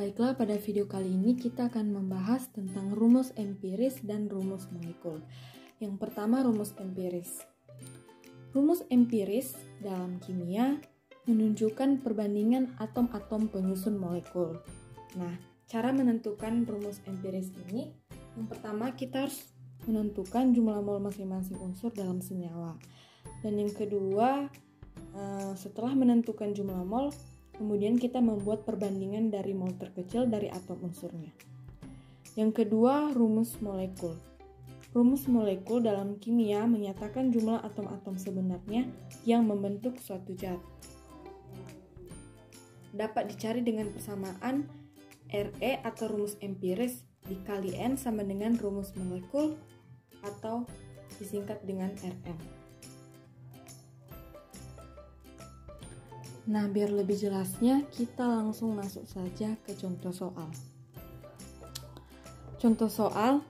Baiklah, pada video kali ini kita akan membahas tentang rumus empiris dan rumus molekul. Yang pertama, rumus empiris. Rumus empiris dalam kimia menunjukkan perbandingan atom-atom penyusun molekul. Nah, cara menentukan rumus empiris ini, yang pertama kita harus menentukan jumlah mol masing-masing unsur dalam senyawa. Dan yang kedua, setelah menentukan jumlah mol, kemudian kita membuat perbandingan dari mol terkecil dari atom unsurnya. Yang kedua, rumus molekul. Rumus molekul dalam kimia menyatakan jumlah atom-atom sebenarnya yang membentuk suatu zat. Dapat dicari dengan persamaan Re atau rumus empiris dikali N sama dengan rumus molekul atau disingkat dengan Rm. Nah, biar lebih jelasnya, kita langsung masuk saja ke contoh soal. Contoh soal,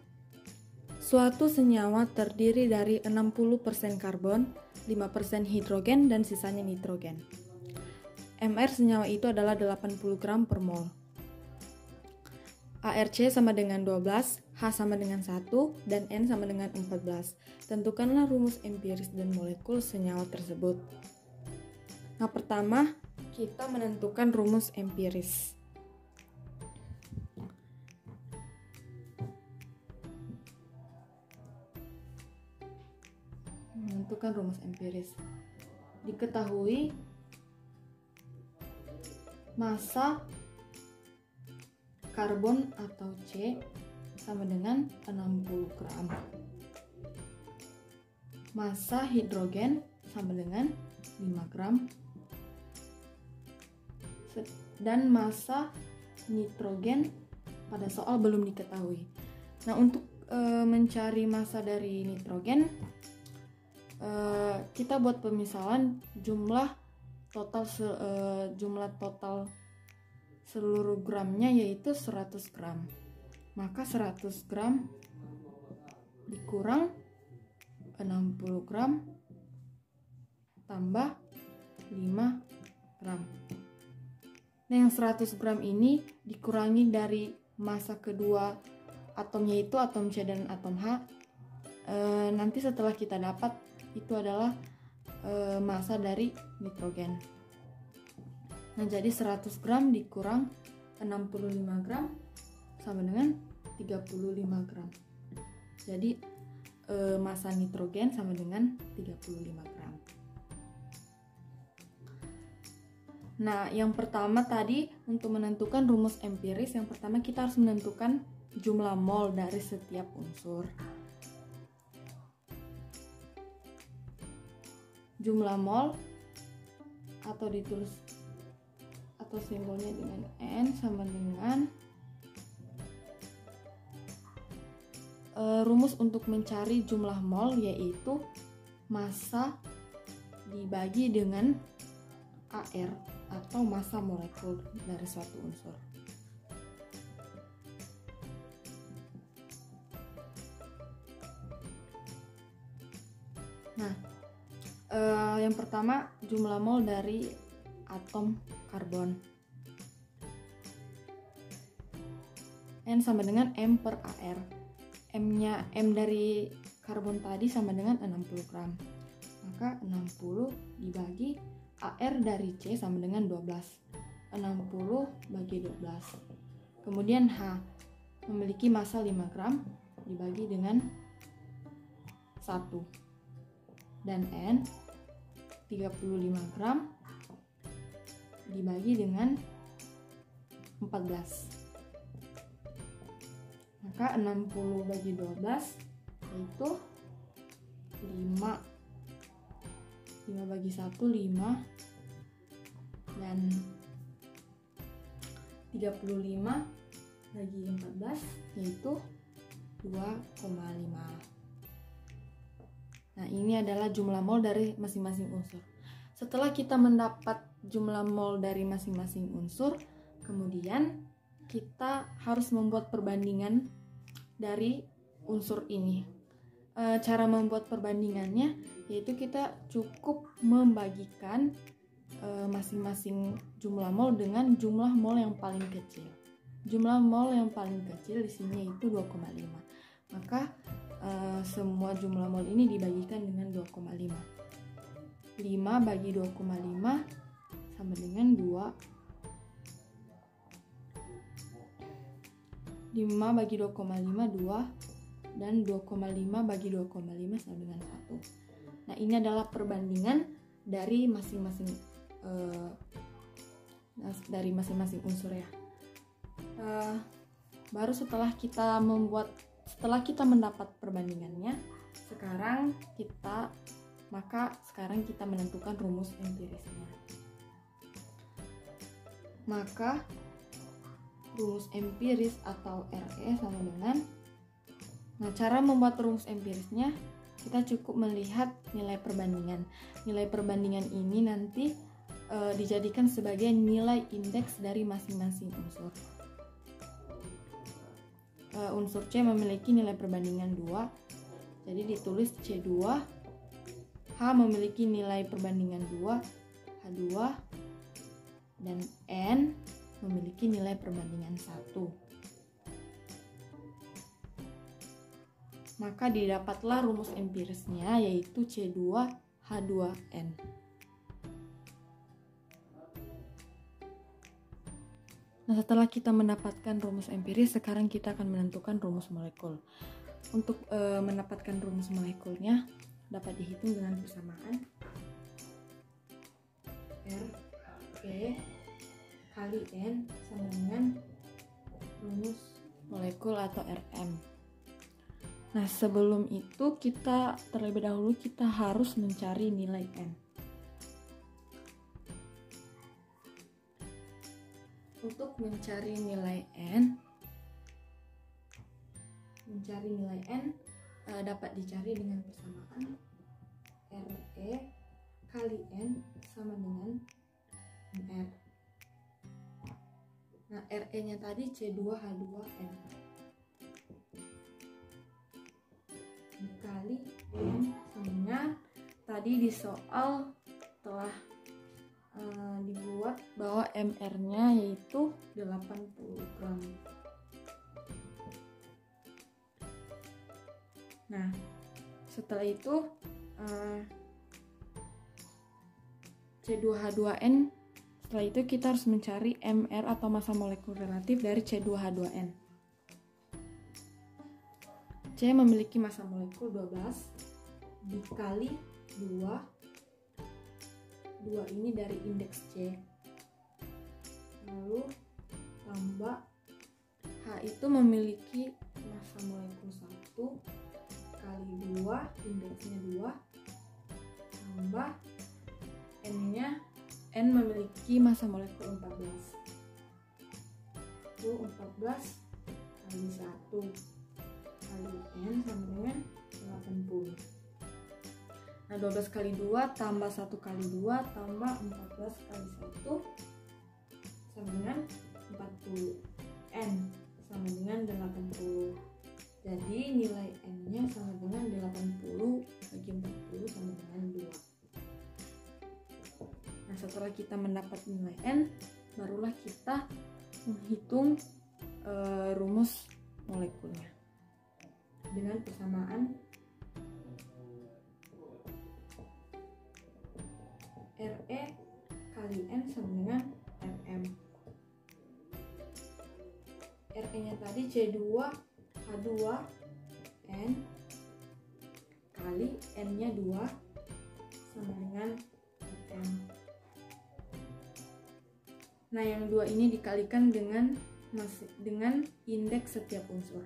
suatu senyawa terdiri dari 60% karbon, 5% hidrogen, dan sisanya nitrogen. Mr senyawa itu adalah 80 gram per mol. ARC sama dengan 12, H sama dengan 1, dan N sama dengan 14. Tentukanlah rumus empiris dan molekul senyawa tersebut. Nah, pertama kita menentukan rumus empiris. Menentukan rumus empiris. Diketahui massa karbon atau C sama dengan 60 gram. Massa hidrogen sama dengan 5 gram. Dan massa nitrogen pada soal belum diketahui. Nah, untuk mencari massa dari nitrogen, kita buat pemisahan jumlah total seluruh gramnya yaitu 100 gram. Maka 100 gram dikurang 60 gram tambah 5 gram. Nah, yang 100 gram ini dikurangi dari massa kedua atomnya, itu atom C dan atom H. Nanti setelah kita dapat, itu adalah massa dari nitrogen. Nah, jadi 100 gram dikurang 65 gram sama dengan 35 gram. Jadi massa nitrogen sama dengan 35 gram. Nah, yang pertama tadi untuk menentukan rumus empiris, yang pertama kita harus menentukan jumlah mol dari setiap unsur. Jumlah mol atau ditulis atau simbolnya dengan N sama dengan rumus untuk mencari jumlah mol yaitu massa dibagi dengan AR atau massa molekul dari suatu unsur. Nah, yang pertama jumlah mol dari atom karbon. N sama dengan M per AR. M dari karbon tadi sama dengan 60 gram. Maka 60 dibagi AR dari C sama dengan 12. 60 bagi 12. Kemudian H memiliki massa 5 gram dibagi dengan 1. Dan N 35 gram dibagi dengan 14. Maka 60 bagi 12 yaitu 5 bagi 1, 5, dan 35 bagi 14 yaitu 2,5. Nah, ini adalah jumlah mol dari masing-masing unsur. Setelah kita mendapat jumlah mol dari masing-masing unsur, kemudian kita harus membuat perbandingan dari unsur ini. Cara membuat perbandingannya yaitu kita cukup membagikan masing-masing jumlah mol dengan jumlah mol yang paling kecil. jumlah mol yang paling kecil di sini yaitu 2,5. Maka semua jumlah mol ini dibagikan dengan 2,5. 5 bagi 2,5 sama dengan 2. 5 bagi 2,5 2, dan 2,5 bagi 2,5 sama dengan 1. Nah, ini adalah perbandingan dari masing-masing unsur ya. Baru setelah kita mendapat perbandingannya, sekarang kita menentukan rumus empirisnya. Maka rumus empiris atau RE sama dengan, cara membuat rumus empirisnya, kita cukup melihat nilai perbandingan. Nilai perbandingan ini nanti dijadikan sebagai nilai indeks dari masing-masing unsur. Unsur C memiliki nilai perbandingan 2, jadi ditulis C2. H memiliki nilai perbandingan 2, H2, dan N memiliki nilai perbandingan 1. Maka didapatlah rumus empirisnya, yaitu C2H2N. Nah, setelah kita mendapatkan rumus empiris, sekarang kita akan menentukan rumus molekul. Untuk mendapatkan rumus molekulnya dapat dihitung dengan persamaan RE kali N sama dengan rumus molekul atau Rm. Nah, sebelum itu terlebih dahulu kita harus mencari nilai N. Untuk mencari nilai N dapat dicari dengan persamaan RE kali N sama dengan R. Nah, RE-nya tadi C2H2N dikali N sama dengan, tadi di soal telah dibuat bahwa MR-nya yaitu 80 gram. Nah, setelah itu C2H2N, setelah itu kita harus mencari MR atau massa molekul relatif dari C2H2N. C memiliki massa molekul 12 dikali 2 ini dari indeks C, lalu tambah H itu memiliki massa molekul 1 kali 2, indeksnya 2, tambah N memiliki massa molekul 14, itu 14 kali 1 kali N sama dengan 80. Nah, 12 kali 2 tambah 1 kali 2 tambah 14 kali 1 sama dengan 40. N sama dengan 80. Jadi nilai N-nya sama dengan 80 bagi 40 sama dengan 2. Nah, setelah kita mendapat nilai N, barulah kita menghitung rumus molekulnya dengan persamaan RE kali N sama dengan Rm. RE-nya tadi C2H2N kali N-nya 2 sama dengan Rm. Nah, yang 2 ini dikalikan dengan indeks setiap unsur.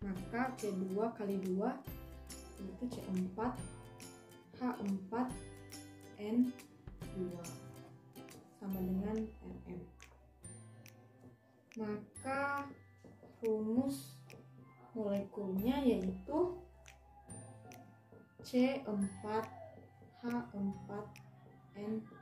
Maka C2 kali 2 itu C4, H4, N2 sama dengan Rm. Maka rumus molekulnya yaitu C4H4N2.